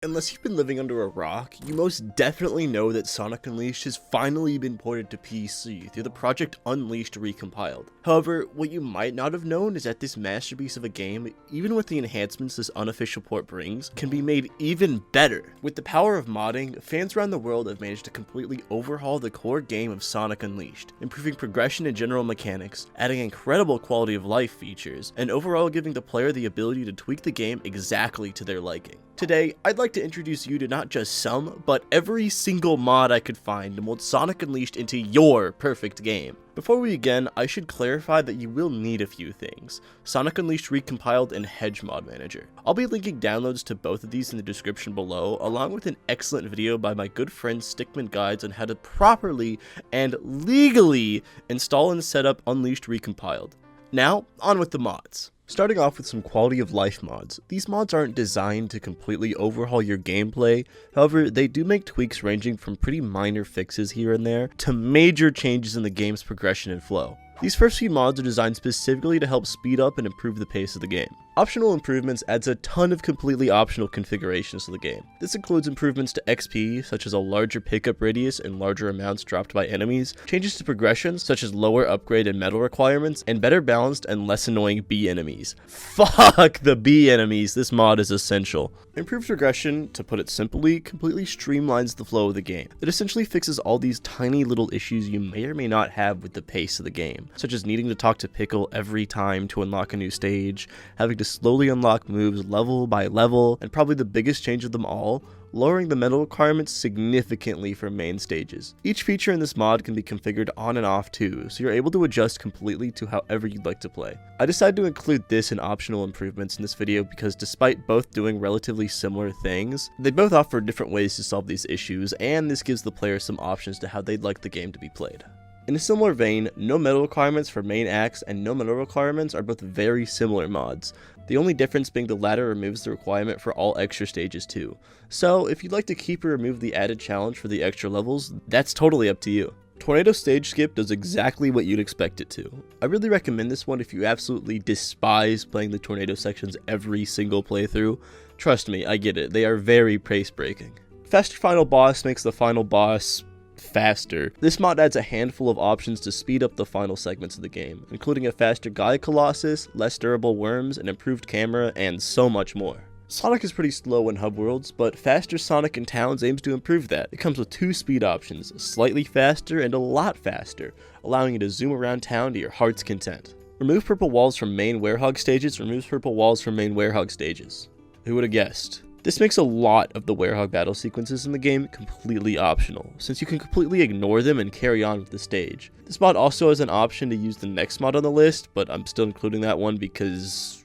Unless you've been living under a rock, you most definitely know that Sonic Unleashed has finally been ported to PC through the Project Unleashed recompiled. However, what you might not have known is that this masterpiece of a game, even with the enhancements this unofficial port brings, can be made even better. With the power of modding, fans around the world have managed to completely overhaul the core game of Sonic Unleashed, improving progression and general mechanics, adding incredible quality of life features, and overall giving the player the ability to tweak the game exactly to their liking. Today, I'd like to introduce you to not just some, but every single mod I could find to mold Sonic Unleashed into your perfect game. Before we begin, I should clarify that you will need a few things: Sonic Unleashed Recompiled and Hedge Mod Manager. I'll be linking downloads to both of these in the description below, along with an excellent video by my good friend Stickman Guides on how to properly and legally install and set up Unleashed Recompiled. Now, on with the mods. Starting off with some quality of life mods. These mods aren't designed to completely overhaul your gameplay, however, they do make tweaks ranging from pretty minor fixes here and there to major changes in the game's progression and flow. These first few mods are designed specifically to help speed up and improve the pace of the game. Optional improvements adds a ton of completely optional configurations to the game. This includes improvements to XP, such as a larger pickup radius and larger amounts dropped by enemies, changes to progression, such as lower upgrade and medal requirements, and better balanced and less annoying bee enemies. Fuck the bee enemies, this mod is essential. Improved progression, to put it simply, completely streamlines the flow of the game. It essentially fixes all these tiny little issues you may or may not have with the pace of the game, such as needing to talk to Pickle every time to unlock a new stage, having to slowly unlock moves level by level, and probably the biggest change of them all, lowering the medal requirements significantly for main stages. Each feature in this mod can be configured on and off too, so you're able to adjust completely to however you'd like to play. I decided to include this and optional improvements in this video because despite both doing relatively similar things, they both offer different ways to solve these issues, and this gives the player some options to how they'd like the game to be played. In a similar vein, no medal requirements for main acts and no medal requirements are both very similar mods, the only difference being the latter removes the requirement for all extra stages too. So if you'd like to keep or remove the added challenge for the extra levels, that's totally up to you. Tornado Stage Skip does exactly what you'd expect it to. I really recommend this one if you absolutely despise playing the tornado sections every single playthrough. Trust me, I get it, they are very pace breaking. Faster Final Boss makes the final boss faster. This mod adds a handful of options to speed up the final segments of the game, including a faster Gaia Colossus, less durable worms, an improved camera, and so much more. Sonic is pretty slow in hub worlds, but Faster Sonic in Towns aims to improve that. It comes with two speed options, slightly faster and a lot faster, allowing you to zoom around town to your heart's content. Remove purple walls from main Werehog stages removes purple walls from main Werehog stages. Who would have guessed? This makes a lot of the Werehog battle sequences in the game completely optional, since you can completely ignore them and carry on with the stage. This mod also has an option to use the next mod on the list, but I'm still including that one because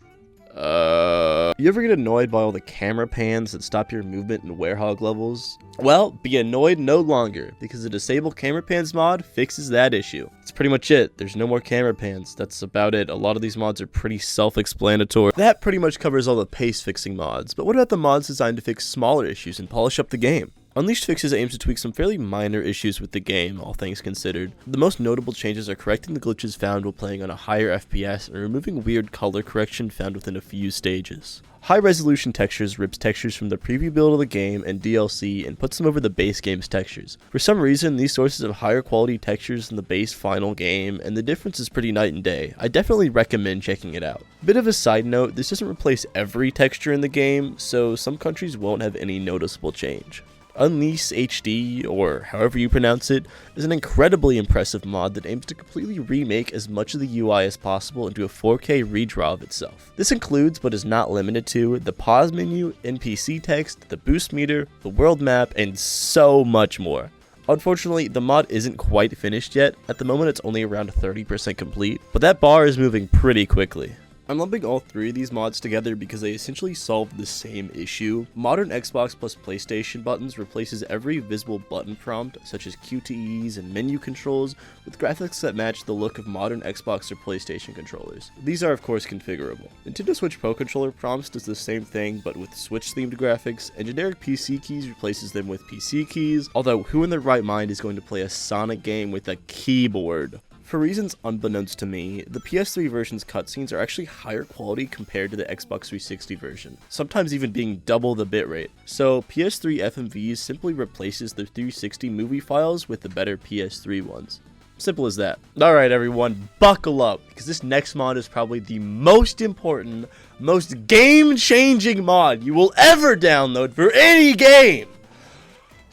you ever get annoyed by all the camera pans that stop your movement in Werehog levels? Well, be annoyed no longer, because the Disable Camera Pans mod fixes that issue. That's pretty much it. There's no more camera pans. That's about it. A lot of these mods are pretty self-explanatory. That pretty much covers all the pace fixing mods, but what about the mods designed to fix smaller issues and polish up the game? Unleashed Fixes aims to tweak some fairly minor issues with the game, all things considered. The most notable changes are correcting the glitches found while playing on a higher FPS and removing weird color correction found within a few stages. High resolution textures rips textures from the preview build of the game and DLC and puts them over the base game's textures. For some reason, these sources have higher quality textures than the base final game, and the difference is pretty night and day. I definitely recommend checking it out. Bit of a side note, this doesn't replace every texture in the game, so some countries won't have any noticeable change. Unleashed HD, or however you pronounce it, is an incredibly impressive mod that aims to completely remake as much of the UI as possible into a 4K redraw of itself. This includes, but is not limited to, the pause menu, NPC text, the boost meter, the world map, and so much more. Unfortunately, the mod isn't quite finished yet. At the moment it's only around 30% complete, but that bar is moving pretty quickly. I'm lumping all three of these mods together because they essentially solve the same issue. Modern Xbox plus PlayStation buttons replaces every visible button prompt, such as QTEs and menu controls, with graphics that match the look of modern Xbox or PlayStation controllers. These are of course configurable. Nintendo Switch Pro Controller prompts does the same thing but with Switch themed graphics, and generic PC keys replaces them with PC keys, although who in their right mind is going to play a Sonic game with a keyboard? For reasons unbeknownst to me, the PS3 version's cutscenes are actually higher quality compared to the Xbox 360 version, sometimes even being double the bitrate. So PS3 FMVs simply replaces the 360 movie files with the better PS3 ones. Simple as that. Alright everyone, buckle up, because this next mod is probably the most important, most game-changing mod you will ever download for any game!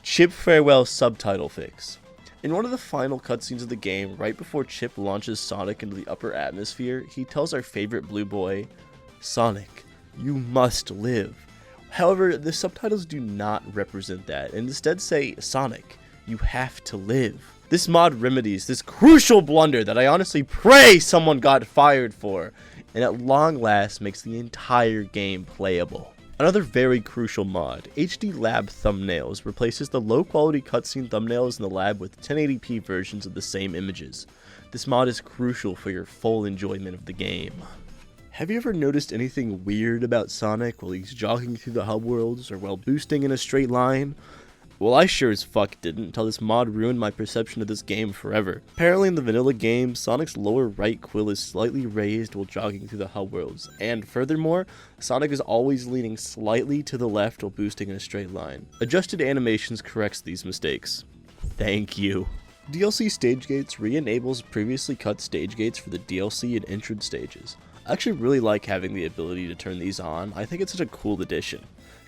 Chip Farewell Subtitle Fix. In one of the final cutscenes of the game, right before Chip launches Sonic into the upper atmosphere, he tells our favorite blue boy, "Sonic, you must live." However, the subtitles do not represent that, and instead say, "Sonic, you have to live." This mod remedies this crucial blunder that I honestly pray someone got fired for, and at long last makes the entire game playable. Another very crucial mod, HD Lab Thumbnails, replaces the low quality cutscene thumbnails in the lab with 1080p versions of the same images. This mod is crucial for your full enjoyment of the game. Have you ever noticed anything weird about Sonic while he's jogging through the hub worlds or while boosting in a straight line? Well, I sure as fuck didn't until this mod ruined my perception of this game forever. Apparently in the vanilla game, Sonic's lower right quill is slightly raised while jogging through the hub worlds, and furthermore, Sonic is always leaning slightly to the left while boosting in a straight line. Adjusted Animations corrects these mistakes. Thank you. DLC Stage Gates re-enables previously cut stage gates for the DLC and entrance stages. I actually really like having the ability to turn these on. I think it's such a cool addition.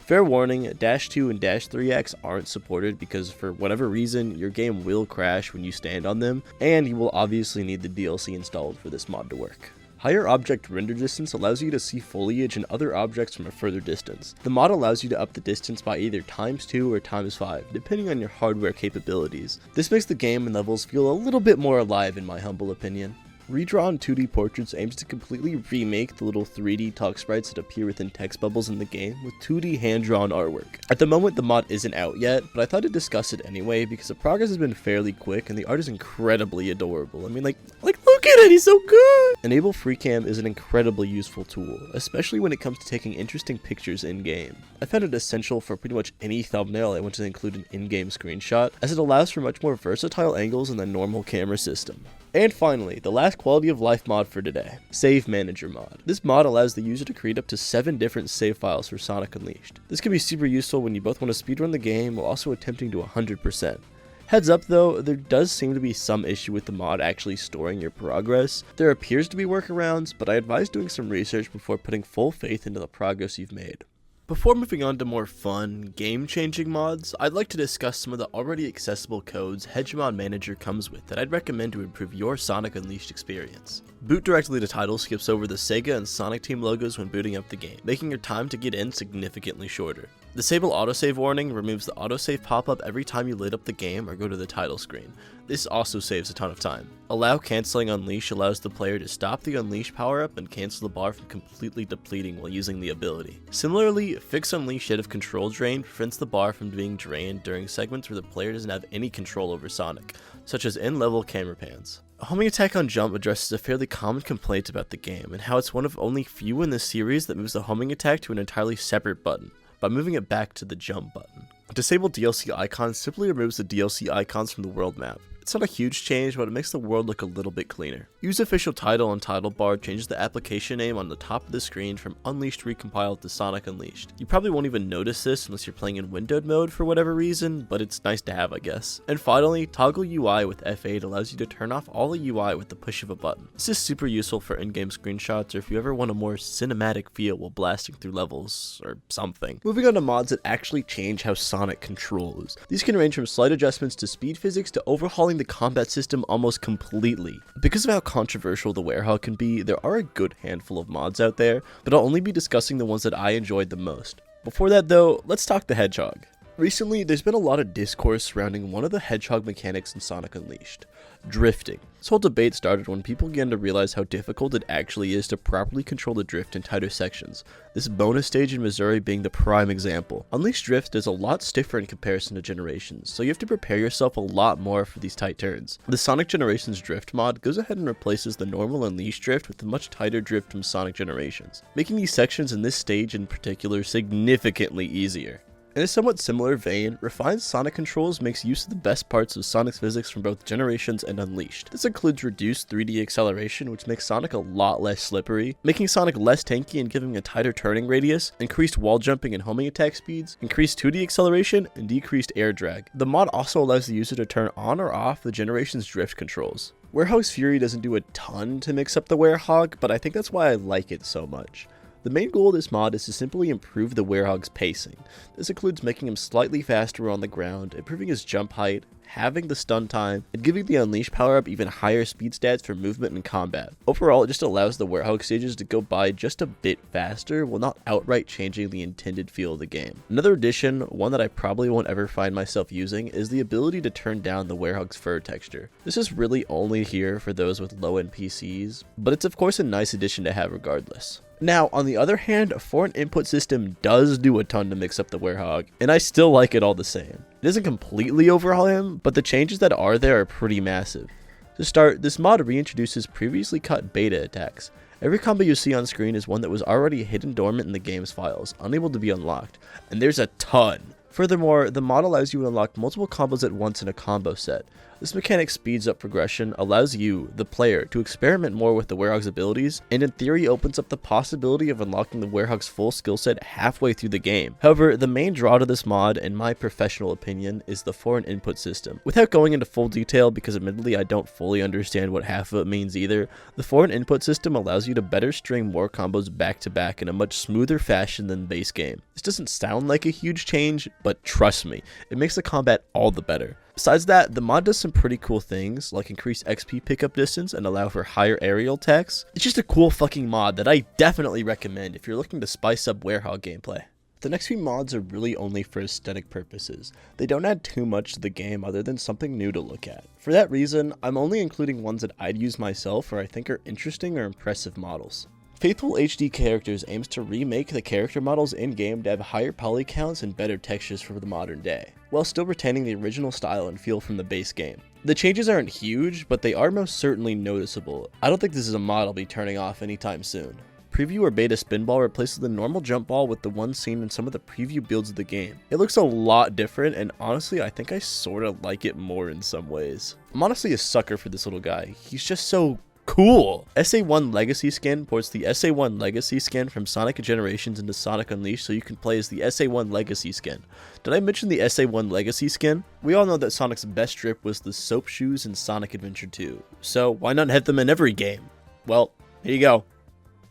Fair warning, Dash 2 and Dash 3X aren't supported because for whatever reason, your game will crash when you stand on them, and you will obviously need the DLC installed for this mod to work. Higher object render distance allows you to see foliage and other objects from a further distance. The mod allows you to up the distance by either ×2 or ×5, depending on your hardware capabilities. This makes the game and levels feel a little bit more alive in my humble opinion. Redrawn 2D Portraits aims to completely remake the little 3D talk sprites that appear within text bubbles in the game with 2D hand-drawn artwork. At the moment the mod isn't out yet, but I thought to discuss it anyway because the progress has been fairly quick and the art is incredibly adorable. I mean like look at it, he's so good! Enable FreeCam is an incredibly useful tool, especially when it comes to taking interesting pictures in-game. I found it essential for pretty much any thumbnail I want to include an in-game screenshot, as it allows for much more versatile angles than the normal camera system. And finally, the last quality of life mod for today, Save Manager mod. This mod allows the user to create up to 7 different save files for Sonic Unleashed. This can be super useful when you both want to speedrun the game while also attempting to 100%. Heads up though, there does seem to be some issue with the mod actually storing your progress. There appears to be workarounds, but I advise doing some research before putting full faith into the progress you've made. Before moving on to more fun, game-changing mods, I'd like to discuss some of the already accessible codes Hedgemod Manager comes with that I'd recommend to improve your Sonic Unleashed experience. Boot directly to title skips over the Sega and Sonic Team logos when booting up the game, making your time to get in significantly shorter. Disable autosave warning removes the autosave pop-up every time you load up the game or go to the title screen. This also saves a ton of time. Allow canceling Unleash allows the player to stop the Unleash power-up and cancel the bar from completely depleting while using the ability. Similarly, Fix Unleash Shed of Control Drain prevents the bar from being drained during segments where the player doesn't have any control over Sonic, such as in-level camera pans. Homing attack on jump addresses a fairly common complaint about the game and how it's one of only few in the series that moves the homing attack to an entirely separate button, by moving it back to the jump button. Disable DLC icons simply removes the DLC icons from the world map. It's not a huge change, but it makes the world look a little bit cleaner. Use official title and title bar changes the application name on the top of the screen from Unleashed Recompiled to Sonic Unleashed. You probably won't even notice this unless you're playing in windowed mode for whatever reason, but it's nice to have, I guess. And finally, toggle UI with F8 allows you to turn off all the UI with the push of a button. This is super useful for in-game screenshots or if you ever want a more cinematic feel while blasting through levels or something. Moving on to mods that actually change how Sonic controls. These can range from slight adjustments to speed physics to overhauling the combat system almost completely. Because of how controversial the Werehog can be, there are a good handful of mods out there, but I'll only be discussing the ones that I enjoyed the most. Before that though, let's talk the Hedgehog. Recently, there's been a lot of discourse surrounding one of the Hedgehog mechanics in Sonic Unleashed, drifting. This whole debate started when people began to realize how difficult it actually is to properly control the drift in tighter sections, this bonus stage in Missouri being the prime example. Unleashed drift is a lot stiffer in comparison to Generations, so you have to prepare yourself a lot more for these tight turns. The Sonic Generations drift mod goes ahead and replaces the normal Unleashed drift with the much tighter drift from Sonic Generations, making these sections in this stage in particular significantly easier. In a somewhat similar vein, refined Sonic controls makes use of the best parts of Sonic's physics from both Generations and Unleashed. This includes reduced 3D acceleration, which makes Sonic a lot less slippery, making Sonic less tanky and giving a tighter turning radius, increased wall jumping and homing attack speeds, increased 2D acceleration, and decreased air drag. The mod also allows the user to turn on or off the Generations drift controls. Werehog's Fury doesn't do a ton to mix up the Werehog, but I think that's why I like it so much. The main goal of this mod is to simply improve the Werehog's pacing. This includes making him slightly faster on the ground, improving his jump height, halving the stun time, and giving the Unleash power-up even higher speed stats for movement and combat. Overall, it just allows the Werehog stages to go by just a bit faster while not outright changing the intended feel of the game. Another addition, one that I probably won't ever find myself using, is the ability to turn down the Werehog's fur texture. This is really only here for those with low-end PCs, but it's of course a nice addition to have regardless. Now, on the other hand, a foreign input system does do a ton to mix up the Werehog, and I still like it all the same. It doesn't completely overhaul him, but the changes that are there are pretty massive. To start, this mod reintroduces previously cut beta attacks. Every combo you see on screen is one that was already hidden dormant in the game's files, unable to be unlocked, and there's a ton. Furthermore, the mod allows you to unlock multiple combos at once in a combo set. This mechanic speeds up progression, allows you, the player, to experiment more with the Werehog's abilities, and in theory opens up the possibility of unlocking the Werehog's full skill set halfway through the game. However, the main draw to this mod, in my professional opinion, is the foreign input system. Without going into full detail, because admittedly I don't fully understand what half of it means either, the foreign input system allows you to better string more combos back to back in a much smoother fashion than the base game. This doesn't sound like a huge change, but trust me, it makes the combat all the better. Besides that, the mod does some pretty cool things, like increase XP pickup distance and allow for higher aerial attacks. It's just a cool fucking mod that I definitely recommend if you're looking to spice up Werehog gameplay. The next few mods are really only for aesthetic purposes. They don't add too much to the game other than something new to look at. For that reason, I'm only including ones that I'd use myself or I think are interesting or impressive models. Faithful HD Characters aims to remake the character models in-game to have higher poly counts and better textures for the modern day, while still retaining the original style and feel from the base game. The changes aren't huge, but they are most certainly noticeable. I don't think this is a mod I'll be turning off anytime soon. Preview or beta spinball replaces the normal jump ball with the one seen in some of the preview builds of the game. It looks a lot different, and honestly I think I sorta like it more in some ways. I'm honestly a sucker for this little guy. He's just so cool! SA1 Legacy skin ports the SA1 Legacy skin from Sonic Generations into Sonic Unleashed so you can play as the SA1 Legacy skin. Did I mention the SA1 Legacy skin? We all know that Sonic's best drip was the soap shoes in Sonic Adventure 2, so why not have them in every game? Well, here you go.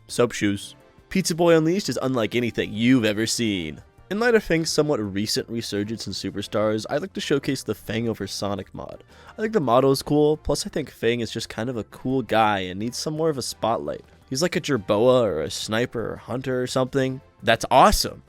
Soap shoes. Pizza Boy Unleashed is unlike anything you've ever seen. In light of Fang's somewhat recent resurgence in Superstars, I'd like to showcase the Fang over Sonic mod. I think the motto is cool, plus I think Fang is just kind of a cool guy and needs some more of a spotlight. He's like a Jerboa or a sniper or hunter or something. That's awesome!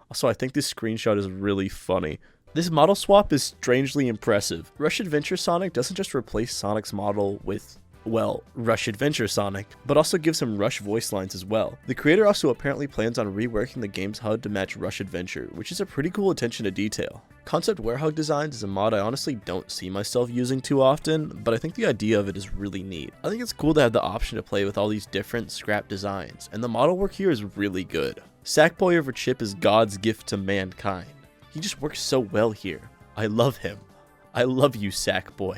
Also, I think this screenshot is really funny. This model swap is strangely impressive. Rush Adventure Sonic doesn't just replace Sonic's model with, well, Rush Adventure Sonic, but also gives him Rush voice lines as well. The creator also apparently plans on reworking the game's HUD to match Rush Adventure, which is a pretty cool attention to detail. Concept Werehog Designs is a mod I honestly don't see myself using too often, but I think the idea of it is really neat. I think it's cool to have the option to play with all these different scrap designs, and the model work here is really good. Sackboy over Chip is God's gift to mankind. He just works so well here. I love him. I love you, Sackboy.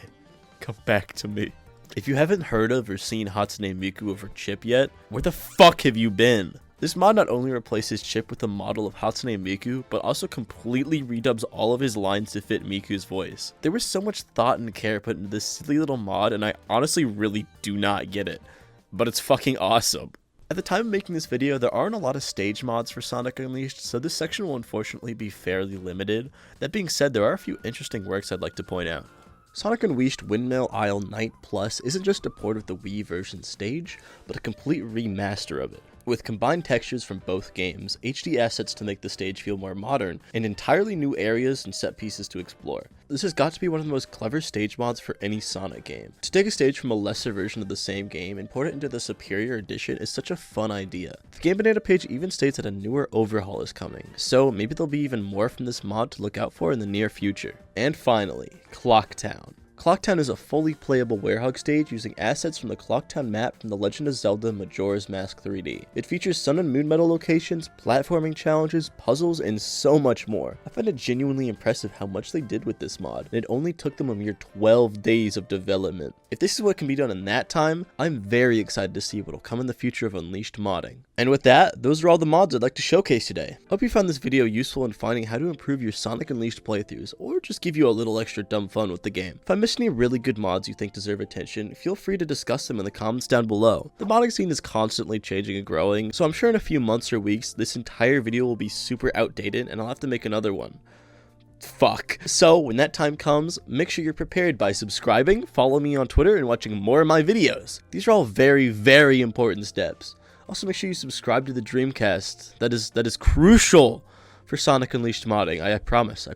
Come back to me. If you haven't heard of or seen Hatsune Miku over Chip yet, where the fuck have you been? This mod not only replaces Chip with a model of Hatsune Miku, but also completely redubs all of his lines to fit Miku's voice. There was so much thought and care put into this silly little mod, and I honestly really do not get it. But it's fucking awesome. At the time of making this video, there aren't a lot of stage mods for Sonic Unleashed, so this section will unfortunately be fairly limited. That being said, there are a few interesting works I'd like to point out. Sonic Unleashed Windmill Isle Night Plus isn't just a port of the Wii version stage, but a complete remaster of it. With combined textures from both games, HD assets to make the stage feel more modern, and entirely new areas and set pieces to explore. This has got to be one of the most clever stage mods for any Sonic game. To take a stage from a lesser version of the same game and port it into the superior edition is such a fun idea. The Game Banana page even states that a newer overhaul is coming, so maybe there'll be even more from this mod to look out for in the near future. And finally, Clocktown. Clocktown is a fully playable werehog stage using assets from the Clocktown map from The Legend of Zelda Majora's Mask 3D. It features sun and moon metal locations, platforming challenges, puzzles, and so much more. I find it genuinely impressive how much they did with this mod, and it only took them a mere 12 days of development. If this is what can be done in that time, I'm very excited to see what will come in the future of Unleashed modding. And with that, those are all the mods I'd like to showcase today. Hope you found this video useful in finding how to improve your Sonic Unleashed playthroughs, or just give you a little extra dumb fun with the game. If I missed any really good mods you think deserve attention, feel free to discuss them in the comments down below. The modding scene is constantly changing and growing, so I'm sure in a few months or weeks, this entire video will be super outdated and I'll have to make another one. Fuck. So when that time comes, make sure you're prepared by subscribing, follow me on Twitter, and watching more of my videos. These are all very, very important steps. Also, make sure you subscribe to the Dreamcast. That is crucial for Sonic Unleashed modding. I promise.